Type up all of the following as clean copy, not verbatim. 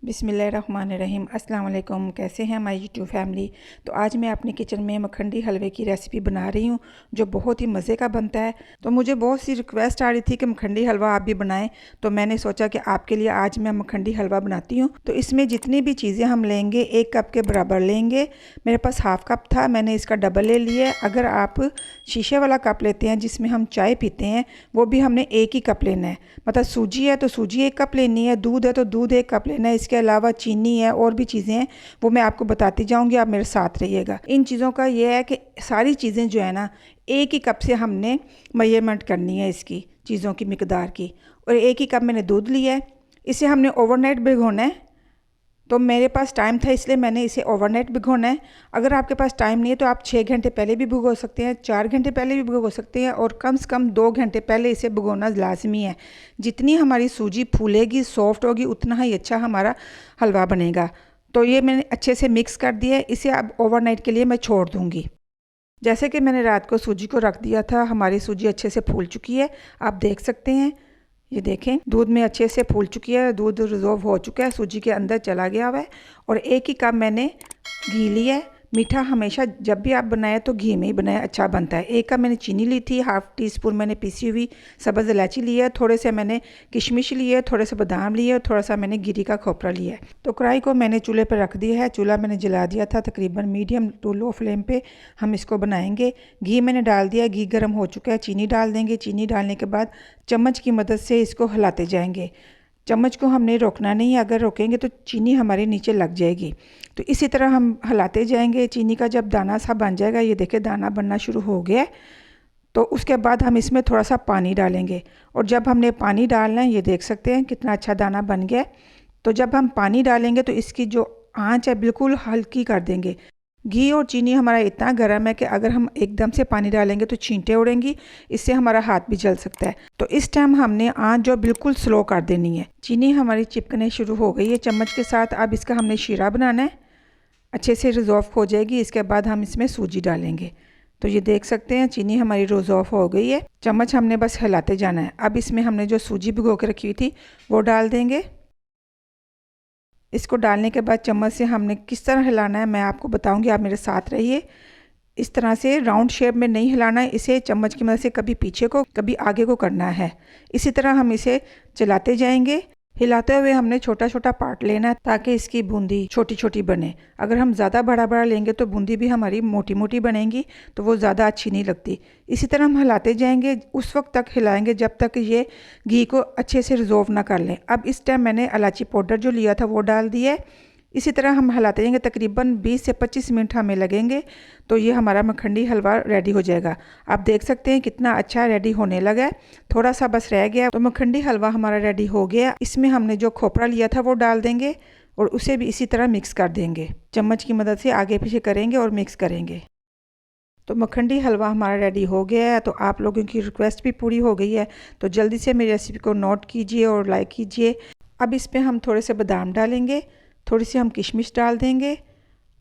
बिस्मिल्लाहिर्रहमानिर्रहीम। अस्सलाम वालेकुम। कैसे हैं हमारी यूट्यूब फैमिली। तो आज मैं अपने किचन में मखंडी हलवे की रेसिपी बना रही हूँ जो बहुत ही मज़े का बनता है। तो मुझे बहुत सी रिक्वेस्ट आ रही थी कि मखंडी हलवा आप भी बनाएं, तो मैंने सोचा कि आपके लिए आज मैं मखंडी हलवा बनाती हूँ। तो इसमें जितनी भी चीज़ें हम लेंगे 1 कप के बराबर लेंगे। मेरे पास हाफ़ कप था, मैंने इसका डबल ले लिया। अगर आप शीशे वाला कप लेते हैं जिसमें हम चाय पीते हैं, वो भी हमने 1 ही कप लेना है। मतलब सूजी है तो सूजी 1 कप लेनी है, दूध है तो दूध 1 कप लेना है। इसके अलावा चीनी है और भी चीज़ें हैं, वो मैं आपको बताती जाऊंगी, आप मेरे साथ रहिएगा। इन चीज़ों का ये है कि सारी चीज़ें जो है ना 1 ही कप से हमने मेजरमेंट करनी है इसकी चीज़ों की मिकदार की। और 1 ही कप मैंने दूध लिया है, इसे हमने ओवरनाइट भिगोना है। तो मेरे पास टाइम था इसलिए मैंने इसे ओवरनाइट भिगोना है। अगर आपके पास टाइम नहीं है तो आप 6 घंटे पहले भी भिगो सकते हैं, 4 घंटे पहले भी भिगो सकते हैं, और कम से कम 2 घंटे पहले इसे भिगोना लाजमी है। जितनी हमारी सूजी फूलेगी, सॉफ्ट होगी, उतना ही अच्छा हमारा हलवा बनेगा। तो ये मैंने अच्छे से मिक्स कर दिया है, इसे अब ओवरनाइट के लिए मैं छोड़ दूँगी। जैसे कि मैंने रात को सूजी को रख दिया था, हमारी सूजी अच्छे से फूल चुकी है, आप देख सकते हैं। ये देखें दूध में अच्छे से फूल चुकी है, दूध रिजॉल्व हो चुका है, सूजी के अंदर चला गया हुआ है। और 1 ही कप मैंने घी लिया है। मीठा हमेशा जब भी आप बनाएं तो घी में ही बनाएं, अच्छा बनता है। 1 कप मैंने चीनी ली थी, ½ टीस्पून मैंने पिसी हुई सब्ज़ इलायची ली है, थोड़े से मैंने किशमिश लिए, थोड़े से बादाम लिए और थोड़ा सा मैंने गिरी का खोपरा लिया है। तो कढ़ाई को मैंने चूल्हे पर रख दिया है, चूल्हा मैंने जला दिया था। तकरीबन मीडियम टू लो फ्लेम पे हम इसको बनाएंगे। घी मैंने डाल दिया, घी गर्म हो चुका है, चीनी डाल देंगे। चीनी डालने के बाद चम्मच की मदद से इसको हिलाते जाएंगे। चम्मच को हमने रोकना नहीं है, अगर रोकेंगे तो चीनी हमारे नीचे लग जाएगी। तो इसी तरह हम हिलाते जाएंगे। चीनी का जब दाना सा बन जाएगा, ये देखिए दाना बनना शुरू हो गया, तो उसके बाद हम इसमें थोड़ा सा पानी डालेंगे। और जब हमने पानी डालना है, ये देख सकते हैं कितना अच्छा दाना बन गया। तो जब हम पानी डालेंगे तो इसकी जो आंच है बिल्कुल हल्की कर देंगे। घी और चीनी हमारा इतना गर्म है कि अगर हम एकदम से पानी डालेंगे तो छींटे उड़ेंगी, इससे हमारा हाथ भी जल सकता है। तो इस टाइम हमने आंच जो बिल्कुल स्लो कर देनी है। चीनी हमारी चिपकने शुरू हो गई है चम्मच के साथ। अब इसका हमने शीरा बनाना है, अच्छे से रिजॉल्व हो जाएगी। इसके बाद हम इसमें सूजी डालेंगे। तो ये देख सकते हैं चीनी हमारी रिजॉल्व हो गई है, चम्मच हमने बस हिलाते जाना है। अब इसमें हमने जो सूजी भिगो के रखी हुई थी वो डाल देंगे। इसको डालने के बाद चम्मच से हमने किस तरह हिलाना है मैं आपको बताऊंगी, आप मेरे साथ रहिए। इस तरह से राउंड शेप में नहीं हिलाना है, इसे चम्मच की मदद से कभी पीछे को कभी आगे को करना है। इसी तरह हम इसे चलाते जाएंगे। हिलाते हुए हमने छोटा छोटा पार्ट लेना है ताकि इसकी बूंदी छोटी छोटी बने। अगर हम ज़्यादा बड़ा बड़ा लेंगे तो बूंदी भी हमारी मोटी मोटी बनेगी, तो वो ज़्यादा अच्छी नहीं लगती। इसी तरह हम हिलाते जाएंगे, उस वक्त तक हिलाएंगे जब तक ये घी को अच्छे से रिजॉल्व ना कर लें। अब इस टाइम मैंने इलायची पाउडर जो लिया था वो डाल दिया है। इसी तरह हम हिलाते जाएंगे, तकरीबन 20 से 25 मिनट हमें लगेंगे, तो ये हमारा मखंडी हलवा रेडी हो जाएगा। आप देख सकते हैं कितना अच्छा रेडी होने लगा है, थोड़ा सा बस रह गया। तो मखंडी हलवा हमारा रेडी हो गया। इसमें हमने जो खोपरा लिया था वो डाल देंगे और उसे भी इसी तरह मिक्स कर देंगे। चम्मच की मदद से आगे पीछे करेंगे और मिक्स करेंगे। तो मखंडी हलवा हमारा रेडी हो गया है। तो आप लोगों की रिक्वेस्ट भी पूरी हो गई है, तो जल्दी से मेरी रेसिपी को नोट कीजिए और लाइक कीजिए। अब इस पर हम थोड़े से बादाम डालेंगे, थोड़ी सी हम किशमिश डाल देंगे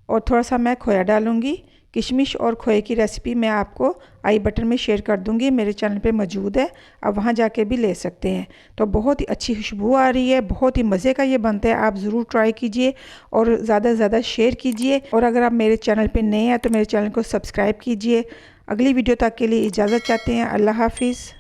और थोड़ा सा मैं खोया डालूँगी। किशमिश और खोए की रेसिपी मैं आपको आई बटन में शेयर कर दूँगी, मेरे चैनल पे मौजूद है, आप वहाँ जाके भी ले सकते हैं। तो बहुत ही अच्छी खुशबू आ रही है, बहुत ही मज़े का ये बनता है। आप ज़रूर ट्राई कीजिए और ज़्यादा से ज़्यादा शेयर कीजिए। और अगर आप मेरे चैनल पर नए हैं तो मेरे चैनल को सब्सक्राइब कीजिए। अगली वीडियो तक के लिए इजाज़त चाहते हैं। अल्लाह हाफिज़।